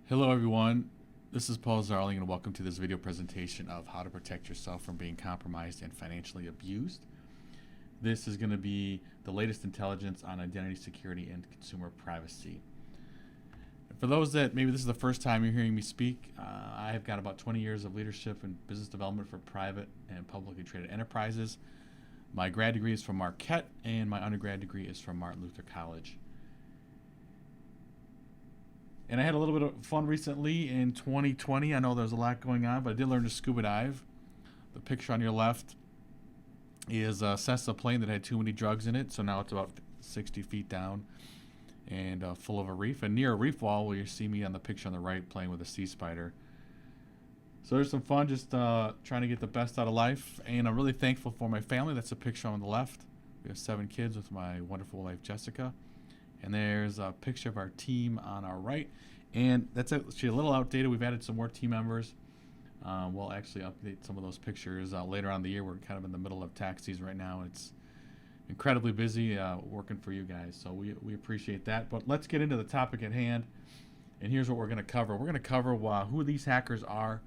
Hello everyone, this is Paul Zarling and welcome to this video presentation of how to protect yourself from being compromised and financially abused. This is going to be the latest intelligence on identity security and consumer privacy. For those that maybe this is the first time you're hearing me speak, I have got about 20 years of leadership and business development for private and publicly traded enterprises. My grad degree is from Marquette and my undergrad degree is from Martin Luther College. And I had a little bit of fun recently in 2020. I know there's a lot going on, but I did learn to scuba dive. The picture on your left is a Cessna plane that had too many drugs in it, so now it's about 60 feet down and full of a reef. And near a reef wall, where you see me on the picture on the right playing with a sea spider. So there's some fun just trying to get the best out of life. And I'm really thankful for my family. That's a picture on the left. We have 7 kids with my wonderful wife, Jessica. And there's a picture of our team on our right. And that's actually a little outdated. We've added some more team members. We'll actually update some of those pictures later on in the year. We're kind of in the middle of tax season right now. It's incredibly busy working for you guys. So we appreciate that. But let's get into the topic at hand. And here's what we're going to cover. We're going to cover who these hackers are,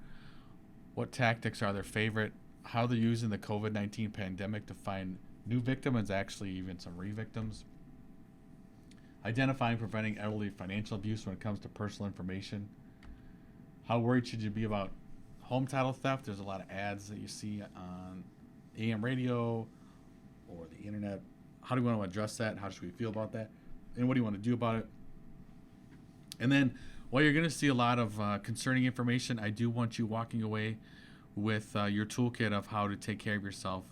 what tactics are their favorite, how they're using the COVID-19 pandemic to find new victims, actually even some re-victims. Identifying and preventing elderly financial abuse when it comes to personal information. How worried should you be about home title theft? There's a lot of ads that you see on AM radio or the internet. How do we want to address that? How should we feel about that? And what do you want to do about it? And then, while you're going to see a lot of concerning information, I do want you walking away with your toolkit of how to take care of yourself.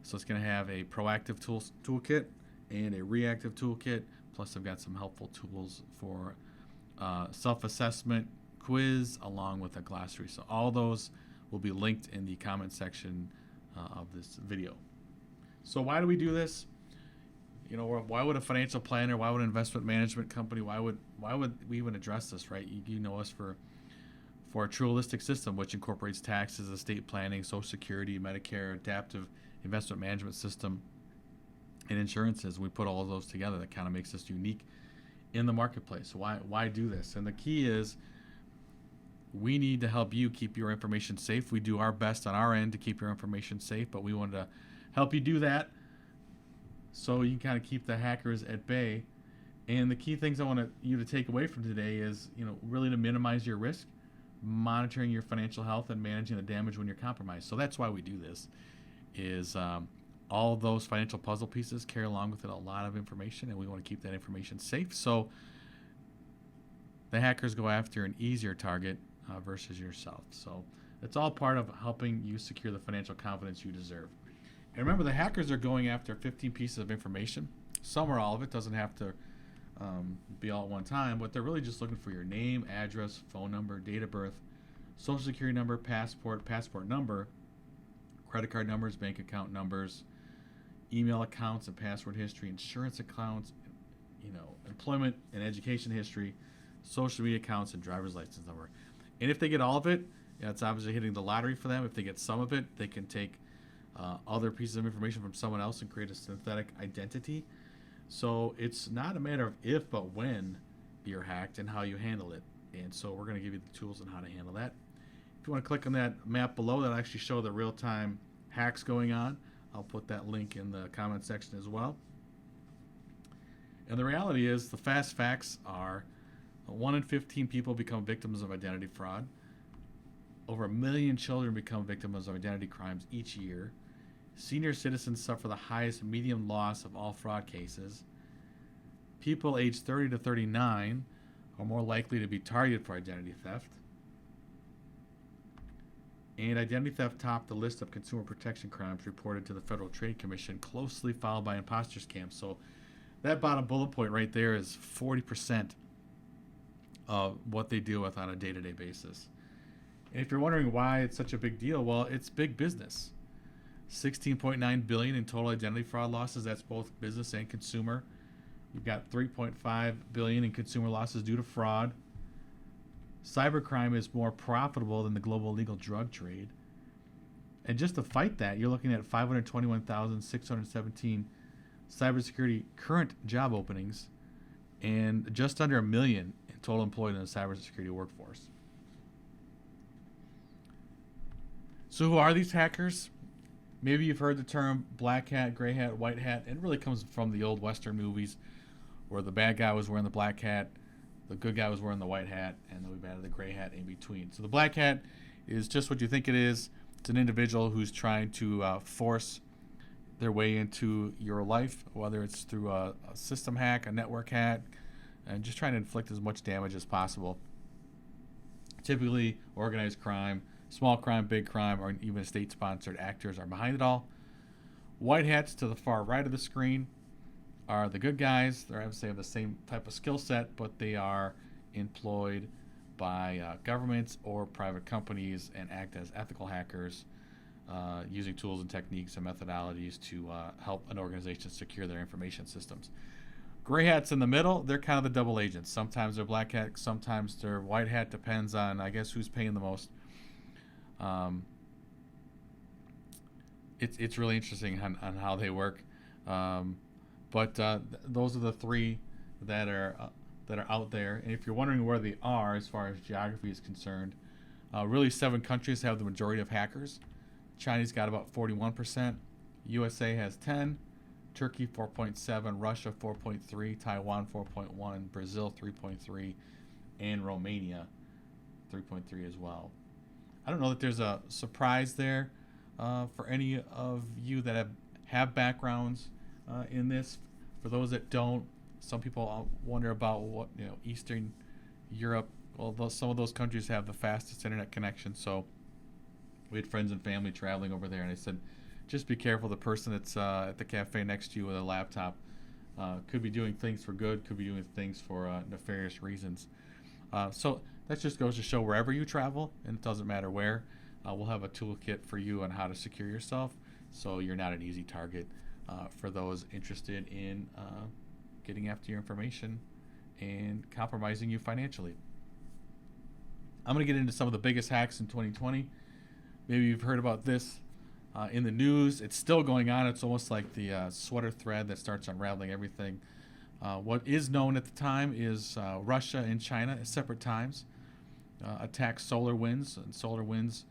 So it's going to have a proactive toolkit and a reactive toolkit. Plus, I've got some helpful tools for self-assessment quiz along with a glossary. So all those will be linked in the comment section of this video. So why do we do this? You know, why would a financial planner, why would an investment management company, why would we even address this, right? You know us for a true holistic system, which incorporates taxes, estate planning, Social Security, Medicare, adaptive investment management system, and insurances. We put all of those together. That kind of makes us unique in the marketplace. So why do this? And the key is we need to help you keep your information safe. We do our best on our end to keep your information safe, but we want to help you do that so you can kind of keep the hackers at bay. And the key things I want you to take away from today is, really to minimize your risk, monitoring your financial health, and managing the damage when you're compromised. So that's why we do this. Is all those financial puzzle pieces carry along with it a lot of information, and we want to keep that information safe. So the hackers go after an easier target versus yourself. So it's all part of helping you secure the financial confidence you deserve. And remember, the hackers are going after 15 pieces of information. Some or all of it. Doesn't have to be all at one time, but they're really just looking for your name, address, phone number, date of birth, social security number, passport number, credit card numbers, bank account numbers, email accounts and password history, insurance accounts, employment and education history, social media accounts, and driver's license number. And if they get all of it, it's obviously hitting the lottery for them. If they get some of it, they can take other pieces of information from someone else and create a synthetic identity. So it's not a matter of if, but when you're hacked and how you handle it. And so we're going to give you the tools on how to handle that. If you want to click on that map below, that'll actually show the real-time hacks going on. I'll put that link in the comment section as well. And the reality is, the fast facts are 1 in 15 people become victims of identity fraud. Over 1 million children become victims of identity crimes each year. Senior citizens suffer the highest median loss of all fraud cases. People aged 30 to 39 are more likely to be targeted for identity theft. And identity theft topped the list of consumer protection crimes reported to the Federal Trade Commission, closely followed by imposter scams. So that bottom bullet point right there is 40% of what they deal with on a day-to-day basis. And if you're wondering why it's such a big deal, well, it's big business. $16.9 billion in total identity fraud losses. That's both business and consumer. You've got $3.5 billion in consumer losses due to fraud. Cybercrime is more profitable than the global illegal drug trade. And just to fight that, you're looking at 521,617 cybersecurity current job openings and just under 1 million in total employed in the cybersecurity workforce. So who are these hackers? Maybe you've heard the term black hat, gray hat, white hat. It really comes from the old Western movies where the bad guy was wearing the black hat, the good guy was wearing the white hat, and then we've added the gray hat in between. So the black hat is just what you think it is. It's an individual who's trying to force their way into your life, whether it's through a system hack, a network hack, and just trying to inflict as much damage as possible. Typically, organized crime, small crime, big crime, or even state-sponsored actors are behind it all. White hats to the far right of the screen are the good guys. They obviously have the same type of skill set, but they are employed by governments or private companies and act as ethical hackers, using tools and techniques and methodologies to help an organization secure their information systems. Gray hats in the middle, they're kind of the double agents. Sometimes they're black hat, sometimes they're white hat, depends on, I guess, who's paying the most. It's really interesting on how they work. But those are the three that are out there. And if you're wondering where they are as far as geography is concerned, really 7 countries have the majority of hackers. China's got about 41%. USA has 10. Turkey 4.7. Russia 4.3. Taiwan 4.1. Brazil 3.3. And Romania 3.3 as well. I don't know that there's a surprise there for any of you that have backgrounds in this. For those that don't, some people wonder about what, Eastern Europe. Well, some of those countries have the fastest internet connection. So we had friends and family traveling over there, and I said, just be careful. The person that's at the cafe next to you with a laptop could be doing things for good, could be doing things for nefarious reasons. So that just goes to show wherever you travel, and it doesn't matter where, we'll have a toolkit for you on how to secure yourself, so you're not an easy target for those interested in getting after your information and compromising you financially. I'm going to get into some of the biggest hacks in 2020. Maybe you've heard about this in the news. It's still going on. It's almost like the sweater thread that starts unraveling everything. What is known at the time is Russia and China at separate times attacked SolarWinds. And SolarWinds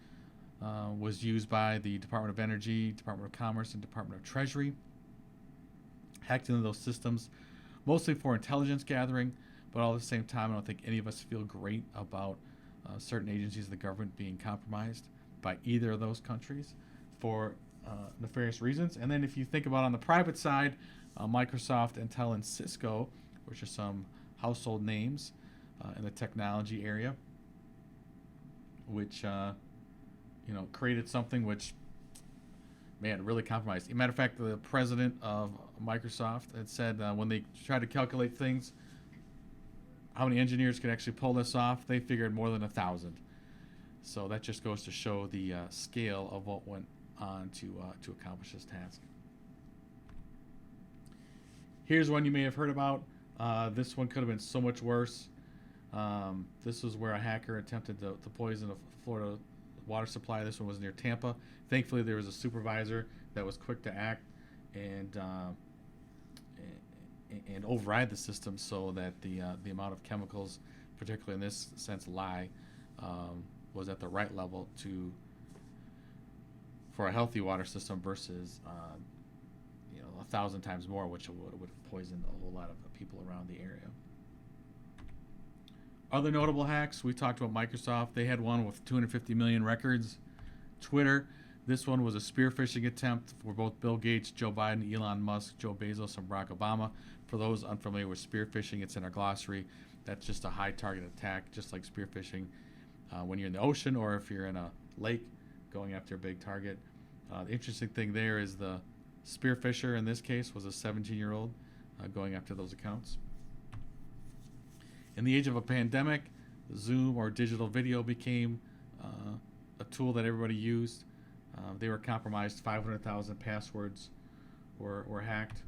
was used by the Department of Energy, Department of Commerce, and Department of Treasury. Hacked into those systems, mostly for intelligence gathering, but all at the same time, I don't think any of us feel great about certain agencies of the government being compromised by either of those countries for nefarious reasons. And then if you think about on the private side, Microsoft, Intel, and Cisco, which are some household names in the technology area, which created something which, man, really compromised. As a matter of fact, the president of Microsoft had said when they tried to calculate things, how many engineers could actually pull this off, they figured more than 1,000. So that just goes to show the scale of what went on to accomplish this task. Here's one you may have heard about. This one could have been so much worse. This was where a hacker attempted to poison a Florida water supply. This one was near Tampa. Thankfully, there was a supervisor that was quick to act and override the system so that the amount of chemicals, particularly in this sense, lye, was at the right level for a healthy water system versus 1,000 times more, which would have poisoned a whole lot of people around the area. Other notable hacks, we talked about Microsoft. They had one with 250 million records. Twitter, this one was a spear phishing attempt for both Bill Gates, Joe Biden, Elon Musk, Joe Bezos, and Barack Obama. For those unfamiliar with spear phishing, it's in our glossary. That's just a high target attack, just like spear phishing when you're in the ocean or if you're in a lake going after a big target. The interesting thing there is the spear fisher in this case was a 17-year-old going after those accounts. In the age of a pandemic, Zoom or digital video became a tool that everybody used. They were compromised. 500,000 passwords were hacked.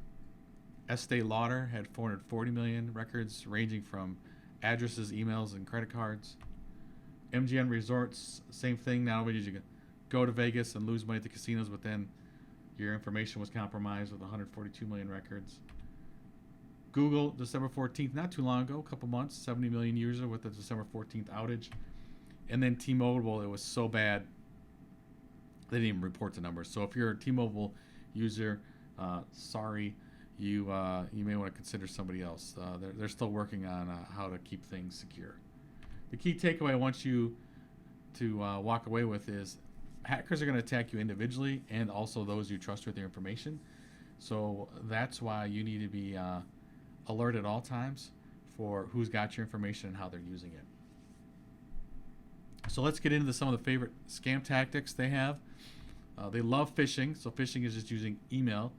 Estee Lauder had 440 million records ranging from addresses, emails, and credit cards. MGM Resorts, same thing. Not only did you go to Vegas and lose money at the casinos, but then your information was compromised with 142 million records. Google, December 14th, not too long ago, a couple months, 70 million users with the December 14th outage. And then T-Mobile, it was so bad, they didn't even report the numbers. So if you're a T-Mobile user, sorry, you may want to consider somebody else. They're still working on how to keep things secure. The key takeaway I want you to walk away with is hackers are going to attack you individually and also those you trust with your information. So that's why you need to be alert at all times for who's got your information and how they're using it. So let's get into some of the favorite scam tactics they have. They love phishing. So phishing is just using email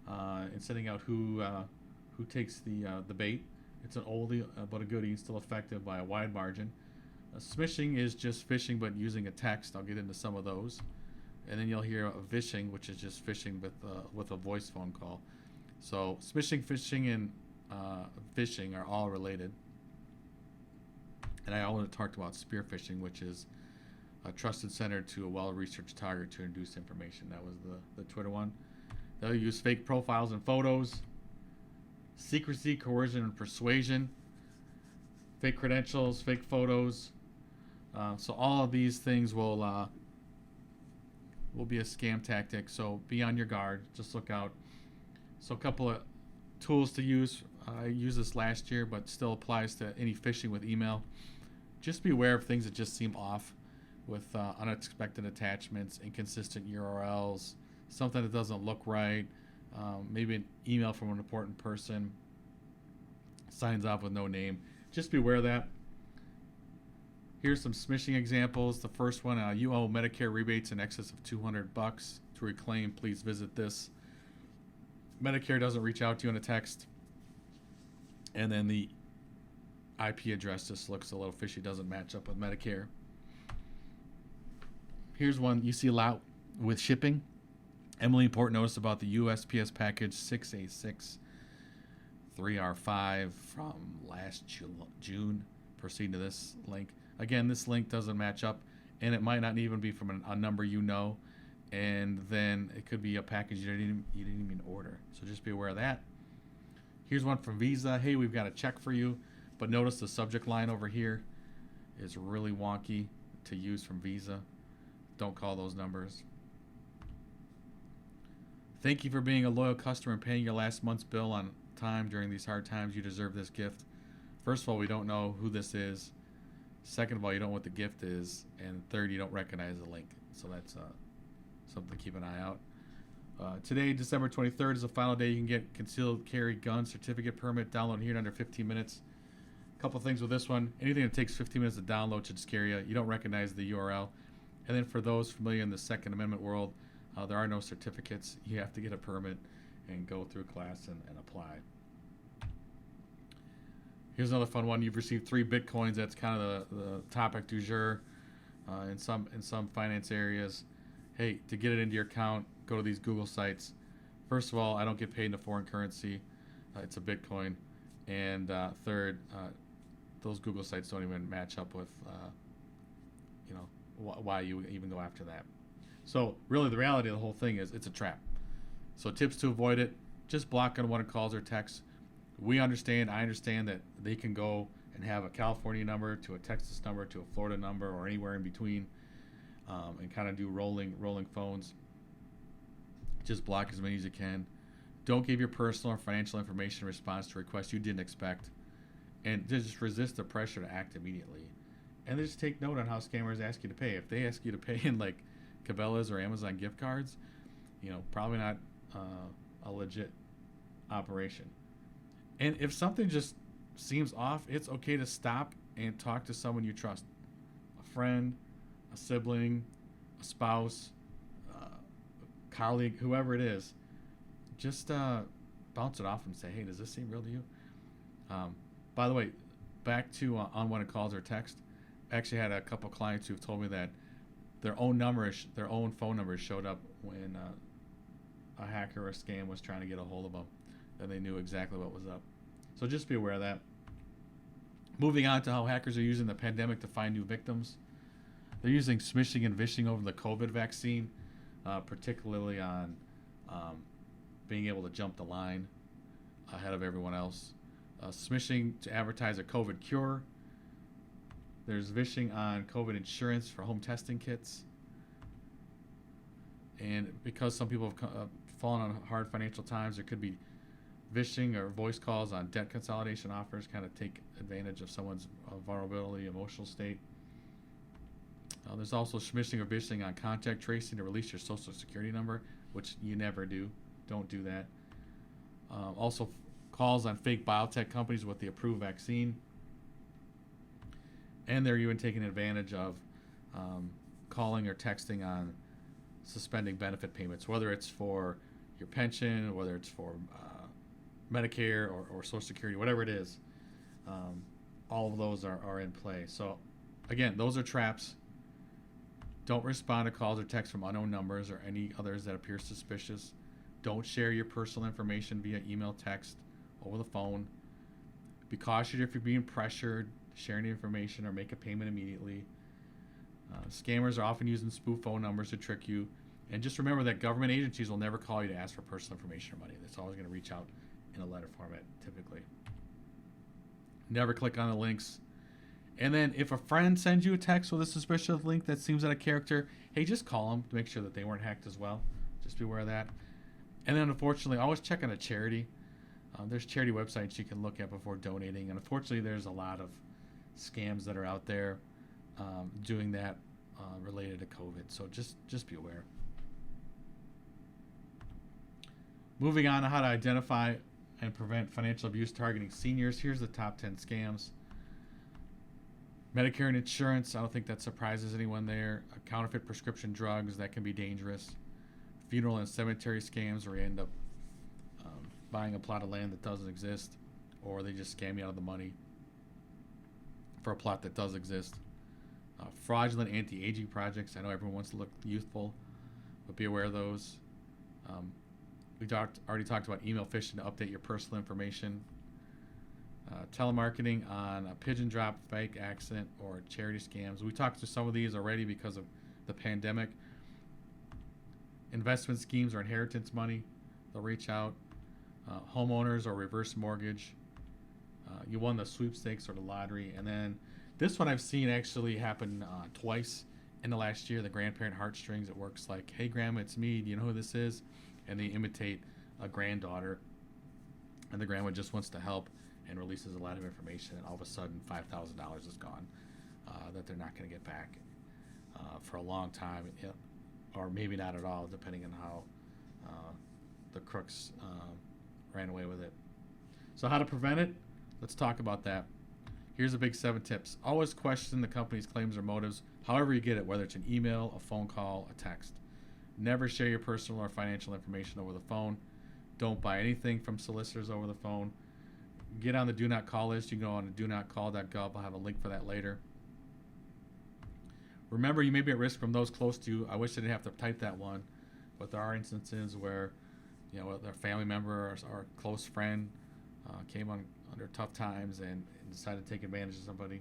and sending out who takes the bait. It's an oldie but a goodie, still effective by a wide margin. Smishing is just phishing but using a text. I'll get into some of those. And then you'll hear a vishing, which is just phishing with a voice phone call. So smishing, phishing, and phishing are all related. And I already talked about spear phishing, which is a trusted sender to a well-researched target to induce information. That was the Twitter one. They'll use fake profiles and photos, secrecy, coercion, and persuasion, fake credentials, fake photos. So all of these things will be a scam tactic. So be on your guard. Just look out. So a couple of tools to use. I used this last year, but still applies to any phishing with email. Just be aware of things that just seem off with unexpected attachments, inconsistent URLs, something that doesn't look right, maybe an email from an important person, signs off with no name. Just be aware of that. Here's some smishing examples. The first one, you owe Medicare rebates in excess of $200 to reclaim. Please visit this. Medicare doesn't reach out to you in a text. And then the IP address just looks a little fishy, doesn't match up with Medicare. Here's one you see a lot with shipping. Emily Port noticed about the USPS package 6A6 3R5 from last June. Proceed to this link. Again, this link doesn't match up, and it might not even be from a number you know, and then it could be a package you didn't even order. So just be aware of that. Here's one from Visa. Hey, we've got a check for you, but notice the subject line over here is really wonky to use from Visa. Don't call those numbers. Thank you for being a loyal customer and paying your last month's bill on time during these hard times. You deserve this gift. First of all, we don't know who this is. Second of all, you don't know what the gift is. And third, you don't recognize the link. So that's something to keep an eye out. Today, December 23rd, is the final day you can get concealed carry gun certificate permit. Download here in under 15 minutes. A couple things with this one. Anything that takes 15 minutes to download should scare you. You don't recognize the URL. And then for those familiar in the Second Amendment world, there are no certificates. You have to get a permit and go through class and apply. Here's another fun one. You've received 3 Bitcoins. That's kind of the topic du jour in some finance areas. Hey, to get it into your account, go to these Google sites. First of all, I don't get paid in a foreign currency. It's a Bitcoin. And third, those Google sites don't even match up with, why you even go after that. So really the reality of the whole thing is it's a trap. So tips to avoid it, just block on when it calls or texts. I understand that they can go and have a California number to a Texas number to a Florida number or anywhere in between and kind of do rolling phones. Just block as many as you can. Don't give your personal or financial information in response to requests you didn't expect. And just resist the pressure to act immediately. And just take note on how scammers ask you to pay. If they ask you to pay in like Cabela's or Amazon gift cards, probably not a legit operation. And if something just seems off, it's okay to stop and talk to someone you trust. A friend, a sibling, a spouse, colleague, whoever it is. Just bounce it off and say, hey, does this seem real to you? By the way, back to on when it calls or text, I actually had a couple clients who've told me that their own phone numbers showed up when a hacker or a scam was trying to get a hold of them. Then they knew exactly what was up. So just be aware of that. Moving on to how hackers are using the pandemic to find new victims. They're using smishing and vishing over the COVID vaccine, particularly on being able to jump the line ahead of everyone else. Smishing to advertise a COVID cure. There's vishing on COVID insurance for home testing kits. And because some people have fallen on hard financial times, there could be vishing or voice calls on debt consolidation offers, kind of take advantage of someone's vulnerability, emotional state. There's also smishing or vishing on contact tracing to release your social security number, which you never do. Don't do that. Also, calls on fake biotech companies with the approved vaccine. And they're even taking advantage of calling or texting on suspending benefit payments, whether it's for your pension, whether it's for Medicare or Social Security, whatever it is. All of those are in play. So, again, those are traps. Don't respond to calls or texts from unknown numbers or any others that appear suspicious. Don't share your personal information via email, text, over the phone. Be cautious if you're being pressured, share any information, or make a payment immediately. Scammers are often using spoof phone numbers to trick you. And just remember that government agencies will never call you to ask for personal information or money. It's always going to reach out in a letter format, typically. Never click on the links. And then if a friend sends you a text with a suspicious link that seems out of character, hey, just call them to make sure that they weren't hacked as well. Just be aware of that. And then, unfortunately, always check on a charity. There's charity websites you can look at before donating. And unfortunately, there's a lot of scams that are out there doing that related to COVID. So just be aware. Moving on to how to identify and prevent financial abuse targeting seniors. Here's the top 10 scams. Medicare and insurance, I don't think that surprises anyone there. Counterfeit prescription drugs, that can be dangerous. Funeral and cemetery scams, where you end up buying a plot of land that doesn't exist, or they just scam you out of the money for a plot that does exist. Fraudulent anti-aging projects. I know everyone wants to look youthful, but be aware of those. We already talked about email phishing to update your personal information. Telemarketing on a pigeon drop, fake accent, or charity scams. We talked through some of these already because of the pandemic. Investment schemes or inheritance money, they'll reach out. Homeowners or reverse mortgage. You won the sweepstakes or the lottery. And then this one I've seen actually happen twice in the last year. The grandparent heartstrings. It works like, hey, grandma, it's me. Do you know who this is? And they imitate a granddaughter. And the grandma just wants to help and releases a lot of information, and all of a sudden $5,000 is gone that they're not going to get back for a long time, or maybe not at all, depending on how the crooks ran away with it. So how to prevent it? Let's talk about that. Here's the big 7 tips. Always question the company's claims or motives, however you get it, whether it's an email, a phone call, a text. Never share your personal or financial information over the phone. Don't buy anything from solicitors over the phone. Get on the do not call list. You can go on to donotcall.gov. I'll have a link for that later. Remember, you may be at risk from those close to you. I wish I didn't have to type that one, but there are instances where, their family member or close friend came under tough times and decided to take advantage of somebody.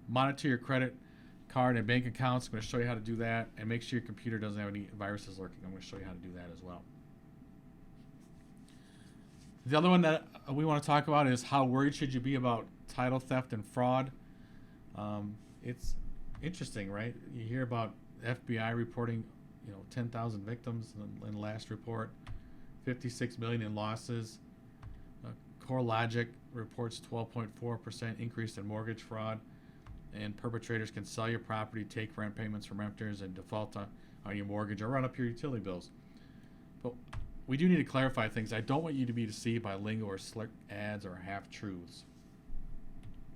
Monitor your credit card and bank accounts. I'm going to show you how to do that, and make sure your computer doesn't have any viruses lurking. I'm going to show you how to do that as well. The other one that we want to talk about is how worried should you be about title theft and fraud. It's interesting, right? You hear about FBI reporting, 10,000 victims in the last report, 56 million in losses. CoreLogic reports 12.4% increase in mortgage fraud, and perpetrators can sell your property, take rent payments from renters, and default on your mortgage or run up your utility bills. But we do need to clarify things. I don't want you to be deceived by lingo or slick ads or half-truths.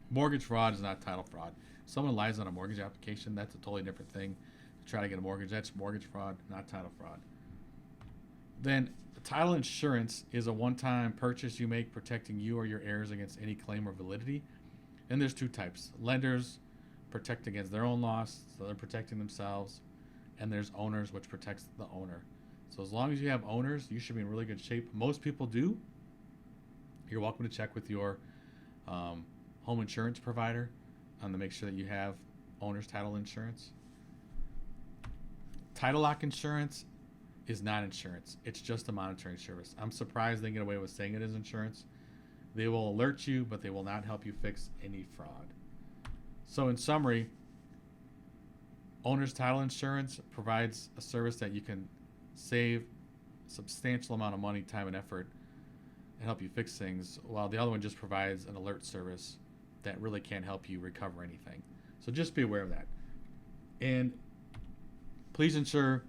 Mortgage fraud is not title fraud. If someone lies on a mortgage application, that's a totally different thing. To try to get a mortgage, that's mortgage fraud, not title fraud. Then title insurance is a one-time purchase you make protecting you or your heirs against any claim or validity. And there's 2 types. Lenders protect against their own loss, so they're protecting themselves. And there's owners, which protects the owner. So as long as you have owners, you should be in really good shape. Most people do. You're welcome to check with your home insurance provider to make sure that you have owner's title insurance. Title lock insurance is not insurance. It's just a monitoring service. I'm surprised they get away with saying it is insurance, They will alert you, but they will not help you fix any fraud. So in summary, owner's title insurance provides a service that you can save a substantial amount of money, time, and effort and help you fix things, while the other one just provides an alert service that really can't help you recover anything. So just be aware of that. And please ensure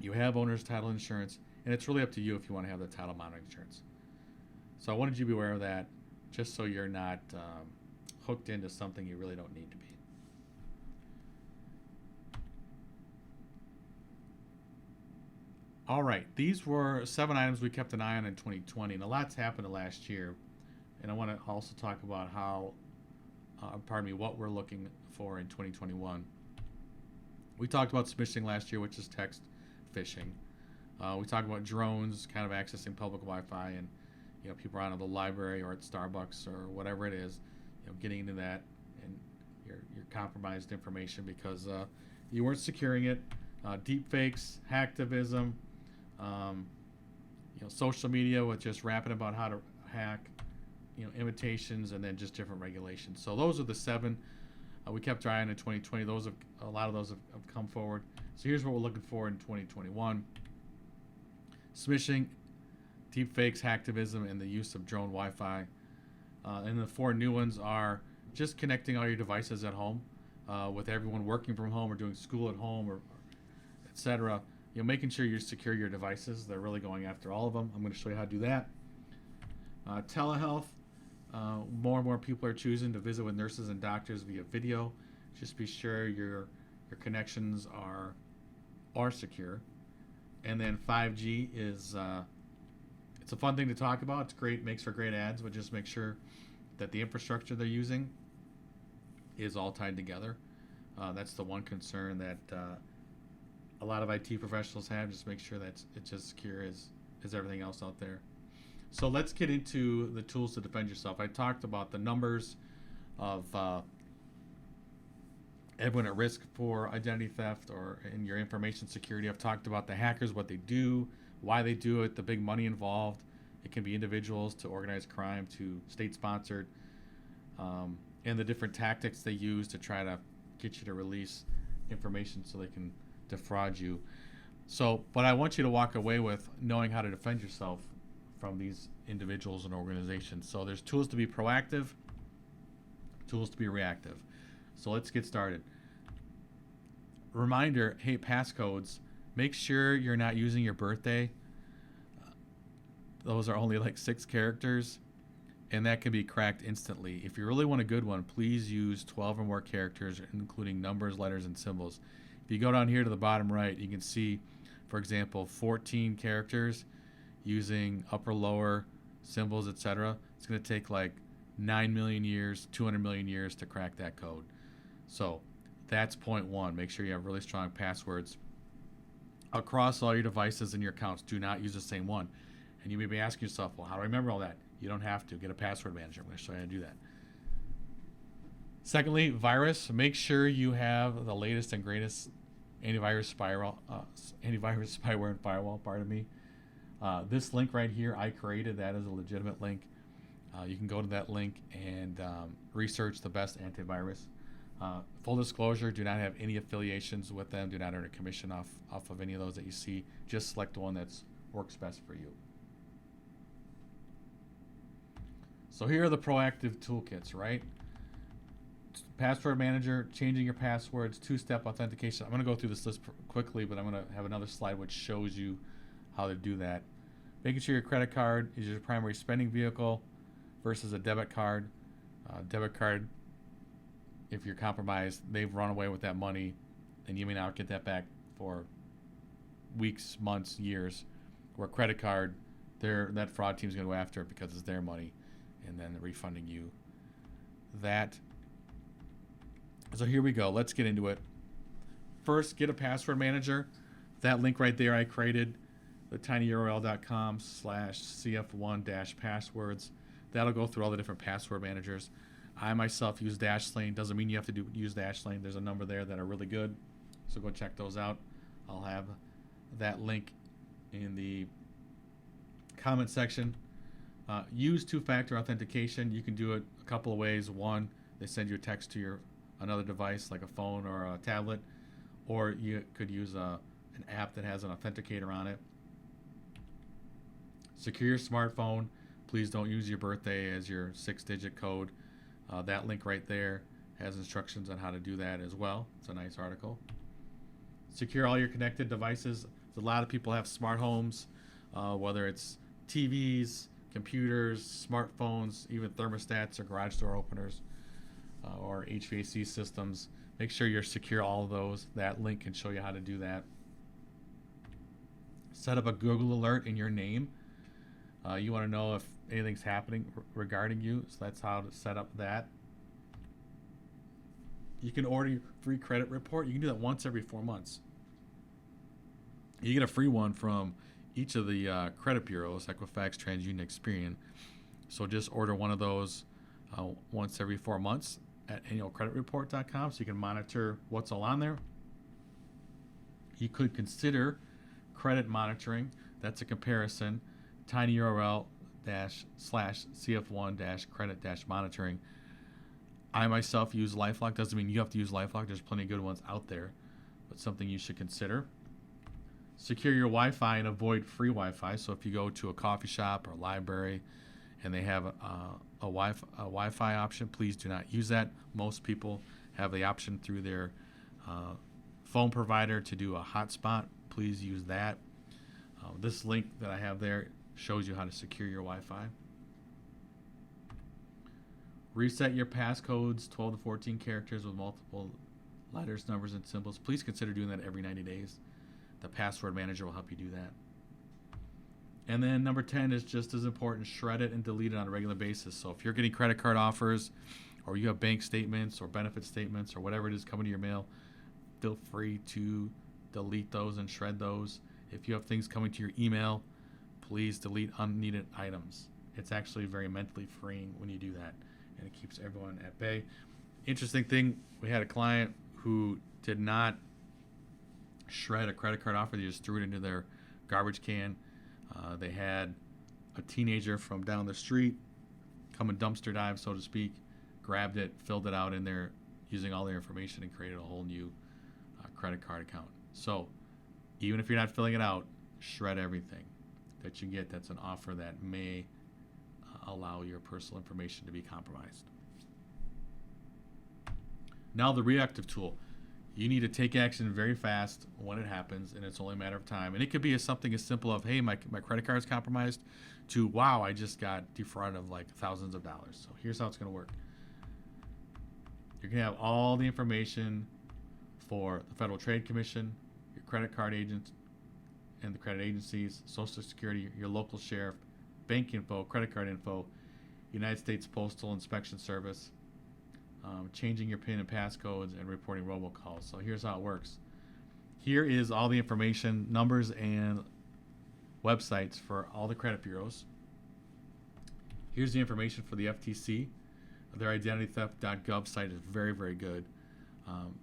you have owner's title insurance, and it's really up to you if you want to have the title monitoring insurance. So I wanted you to be aware of that, just so you're not hooked into something you really don't need to be. All right, these were 7 items we kept an eye on in 2020, and a lot's happened in the last year. And I want to also talk about what we're looking for in 2021. We talked about phishing last year, which is text phishing. We talked about drones, kind of accessing public Wi-Fi, and people are out of the library or at Starbucks or whatever it is, getting into that, and your compromised information because you weren't securing it. Deep fakes, hacktivism, social media with just rapping about how to hack, imitations, and then just different regulations. So those are the 7 we kept our eye on in 2020. A lot of those have come forward. So here's what we're looking for in 2021: smishing, deep fakes, hacktivism, and the use of drone Wi-Fi. And the 4 new ones are just connecting all your devices at home, with everyone working from home or doing school at home, or etc. Making sure you secure your devices. They're really going after all of them. I'm going to show you how to do that. Telehealth. More and more people are choosing to visit with nurses and doctors via video. Just be sure your connections are secure. And then 5G is it's a fun thing to talk about. It's great, makes for great ads, but just make sure that the infrastructure they're using is all tied together. That's the one concern that a lot of IT professionals have. Just make sure that it's as secure as everything else out there. So let's get into the tools to defend yourself. I talked about the numbers of everyone at risk for identity theft or in your information security. I've talked about the hackers, what they do, why they do it, the big money involved. It can be individuals to organized crime to state-sponsored, and the different tactics they use to try to get you to release information so they can defraud you. So, but I want you to walk away with knowing how to defend yourself from these individuals and organizations. So there's tools to be proactive, tools to be reactive. So let's get started. Reminder, hey, passcodes, make sure you're not using your birthday. Those are only like 6 characters, and that can be cracked instantly. If you really want a good one, please use 12 or more characters, including numbers, letters, and symbols. If you go down here to the bottom right, you can see, for example, 14 characters using upper, lower, symbols, etc. It's going to take like 9 million years, 200 million years to crack that code. So that's point 1. Make sure you have really strong passwords across all your devices and your accounts. Do not use the same one. And you may be asking yourself, well, how do I remember all that? You don't have to. Get a password manager. I'm going to show you how to do that. Secondly, virus. Make sure you have the latest and greatest antivirus spyware and firewall. Pardon me. This link right here, I created. That is a legitimate link. You can go to that link and research the best antivirus. Full disclosure, do not have any affiliations with them. Do not earn a commission off of any of those that you see. Just select the one that works best for you. So here are the proactive toolkits, right? Password manager, changing your passwords, 2-step authentication. I'm going to go through this list quickly, but I'm going to have another slide which shows you how to do that. Making sure your credit card is your primary spending vehicle versus a debit card. Debit card, if you're compromised, they've run away with that money, and you may not get that back for weeks, months, years. Where credit card, that fraud team's going to go after it because it's their money, and then they're refunding you that. So here we go. Let's get into it. First, get a password manager. That link right there I created, the tinyurl.com/cf1-passwords. That'll go through all the different password managers. I myself use Dashlane. Doesn't mean you have to use Dashlane. There's a number there that are really good, so go check those out. I'll have that link in the comment section. Use two-factor authentication. You can do it a couple of ways. One, they send you a text to your another device like a phone or a tablet, or you could use an app that has an authenticator on it. Secure your smartphone. Please don't use your birthday as your 6-digit code. That link right there has instructions on how to do that as well. It's a nice article. Secure all your connected devices. A lot of people have smart homes, whether it's TVs, computers, smartphones, even thermostats or garage door openers, or HVAC systems. Make sure you're secure all of those. That link can show you how to do that. Set up a Google alert in your name. You want to know if anything's happening regarding you, so that's how to set up that. You can order your free credit report. You can do that once every 4 months. You get a free one from each of the credit bureaus, Equifax, TransUnion, Experian. So just order one of those once every 4 months at annualcreditreport.com so you can monitor what's all on there. You could consider credit monitoring. That's a comparison. tinyurl/cf1-credit-monitoring. I myself use LifeLock. Doesn't mean you have to use LifeLock. There's plenty of good ones out there, but something you should consider. Secure your Wi-Fi and avoid free Wi-Fi. So if you go to a coffee shop or a library and they have a Wi-Fi option, please do not use that. Most people have the option through their phone provider to do a hotspot. Please use that. This link that I have there shows you how to secure your Wi-Fi. Reset your passcodes, 12 to 14 characters with multiple letters, numbers, and symbols. Please consider doing that every 90 days. The password manager will help you do that. And then number 10 is just as important, shred it and delete it on a regular basis. So if you're getting credit card offers or you have bank statements or benefit statements or whatever it is coming to your mail, feel free to delete those and shred those. If you have things coming to your email, please delete unneeded items. It's actually very mentally freeing when you do that, and it keeps everyone at bay. Interesting thing, we had a client who did not shred a credit card offer. They just threw it into their garbage can. They had a teenager from down the street come and dumpster dive, so to speak, grabbed it, filled it out in there using all their information, and created a whole new credit card account. So even if you're not filling it out, shred everything that you get that's an offer that may allow your personal information to be compromised. Now the reactive tool. You need to take action very fast when it happens, and it's only a matter of time. And it could be something as simple of, hey, my credit card is compromised, to, wow, I just got defrauded of like thousands of dollars. So here's how it's going to work. You're going to have all the information for the Federal Trade Commission, your credit card agent, and the credit agencies, Social Security, your local sheriff, bank info, credit card info, United States Postal Inspection Service, changing your PIN and passcodes, and reporting robocalls. So here's how it works. Here is all the information, numbers, and websites for all the credit bureaus. Here's the information for the FTC. Their identitytheft.gov site is very, very good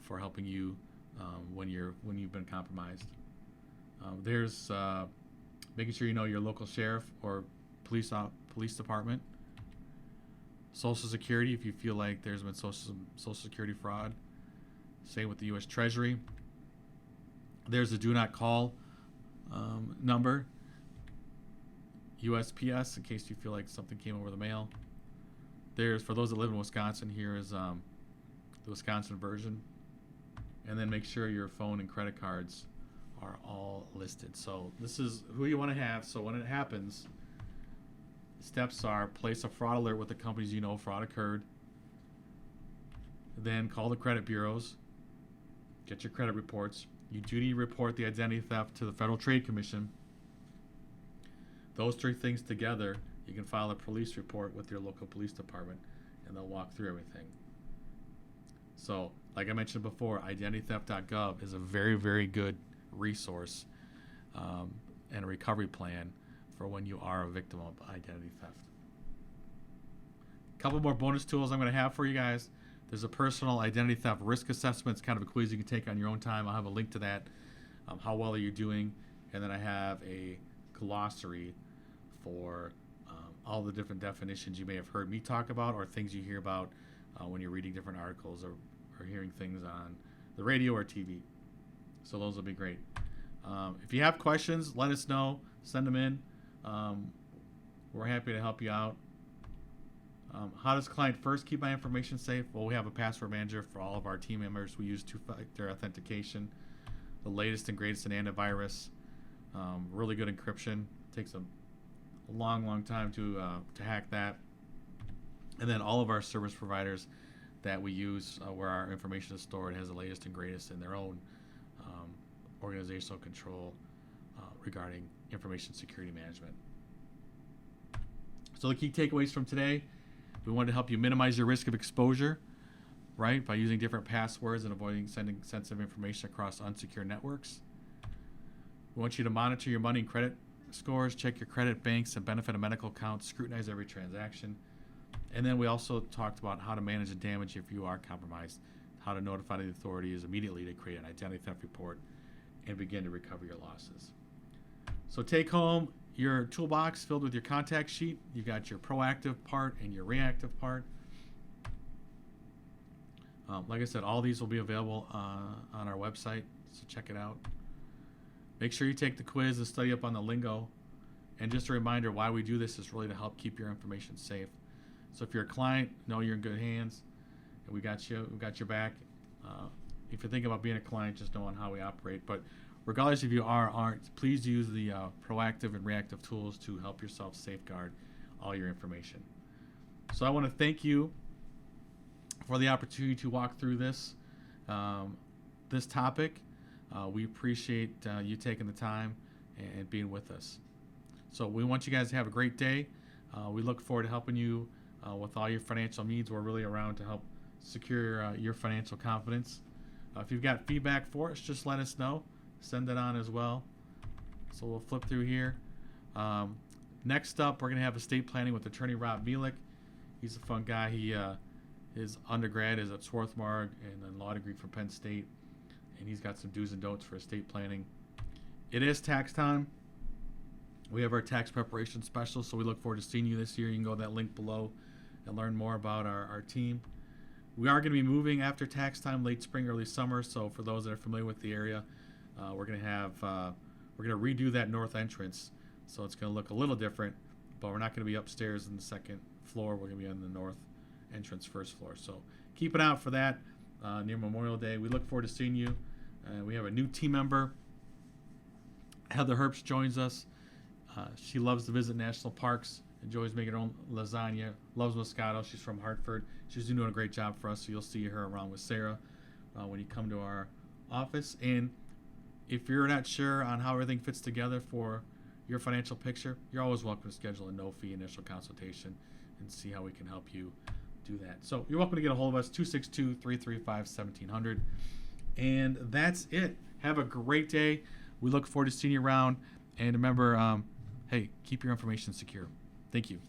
for helping you when you've been compromised. There's making sure you know your local sheriff or police department. Social Security, if you feel like there's been Social Security fraud. Same with the U.S. Treasury. There's a do not call number. USPS, in case you feel like something came over the mail. There's, for those that live in Wisconsin, here is the Wisconsin version. And then make sure your phone and credit cards are all listed. So this is who you want to have. So when it happens, steps are: place a fraud alert with the companies you know fraud occurred. Then call the credit bureaus. Get your credit reports. You do need to report the identity theft to the Federal Trade Commission. Those three things together, you can file a police report with your local police department, and they'll walk through everything. So, like I mentioned before, identitytheft.gov is a very, very good resource and a recovery plan for when you are a victim of identity theft. A couple more bonus tools I'm going to have for you guys. There's a personal identity theft risk assessment. It's kind of a quiz you can take on your own time. I'll have a link to that. How well are you doing? And then I have a glossary for all the different definitions you may have heard me talk about, or things you hear about when you're reading different articles or hearing things on the radio or TV. So those will be great. If you have questions, let us know. Send them in. We're happy to help you out. How does client first keep my information safe? Well, we have a password manager for all of our team members. We use Two-Factor Authentication, the latest and greatest in antivirus. Really good encryption. Takes a long time to hack that. And then all of our service providers that we use, where our information is stored, has the latest and greatest in their own organizational control regarding information security management. So the key takeaways from today: we wanted to help you minimize your risk of exposure, right, by using different passwords and avoiding sending sensitive information across unsecured networks. We want you to monitor your money and credit scores, check your credit, banks, and benefit and medical accounts, scrutinize every transaction. And then we also talked about how to manage the damage if you are compromised, how to notify the authorities immediately to create an identity theft report and begin to recover your losses. So take home your toolbox filled with your contact sheet. You got your proactive part and your reactive part. Like I said, all these will be available on our website, so check it out. Make sure you take the quiz and study up on the lingo. And just a reminder, why we do this is really to help keep your information safe. So if you're a client, know you're in good hands, and we got your back. If you're thinking about being a client, just knowing how we operate. But regardless if you are or aren't, please use the proactive and reactive tools to help yourself safeguard all your information. So I want to thank you for the opportunity to walk through this topic. We appreciate you taking the time and being with us. So we want you guys to have a great day. We look forward to helping you with all your financial needs. We're really around to help secure your financial confidence. If you've got feedback for us, just let us know. Send it on as well. So we'll flip through here. Next up, we're going to have estate planning with attorney Rob Milik. He's a fun guy. His undergrad is at Swarthmore and then law degree from Penn State. And he's got some do's and don'ts for estate planning. It is tax time. We have our tax preparation special, so we look forward to seeing you this year. You can go to that link below and learn more about our team. We are going to be moving after tax time, late spring, early summer. So for those that are familiar with the area, we're going to redo that north entrance. So it's going to look a little different, but we're not going to be upstairs in the second floor. We're going to be on the north entrance, first floor. So keep an eye out for that near Memorial Day. We look forward to seeing you. We have a new team member. Heather Herbst joins us. She loves to visit national parks, enjoys making her own lasagna, loves Moscato. She's from Hartford. She's doing a great job for us, so you'll see her around with Sarah when you come to our office. And if you're not sure on how everything fits together for your financial picture, you're always welcome to schedule a no-fee initial consultation and see how we can help you do that. So you're welcome to get a hold of us, 262-335-1700. And that's it. Have a great day. We look forward to seeing you around. And remember, hey, keep your information secure. Thank you.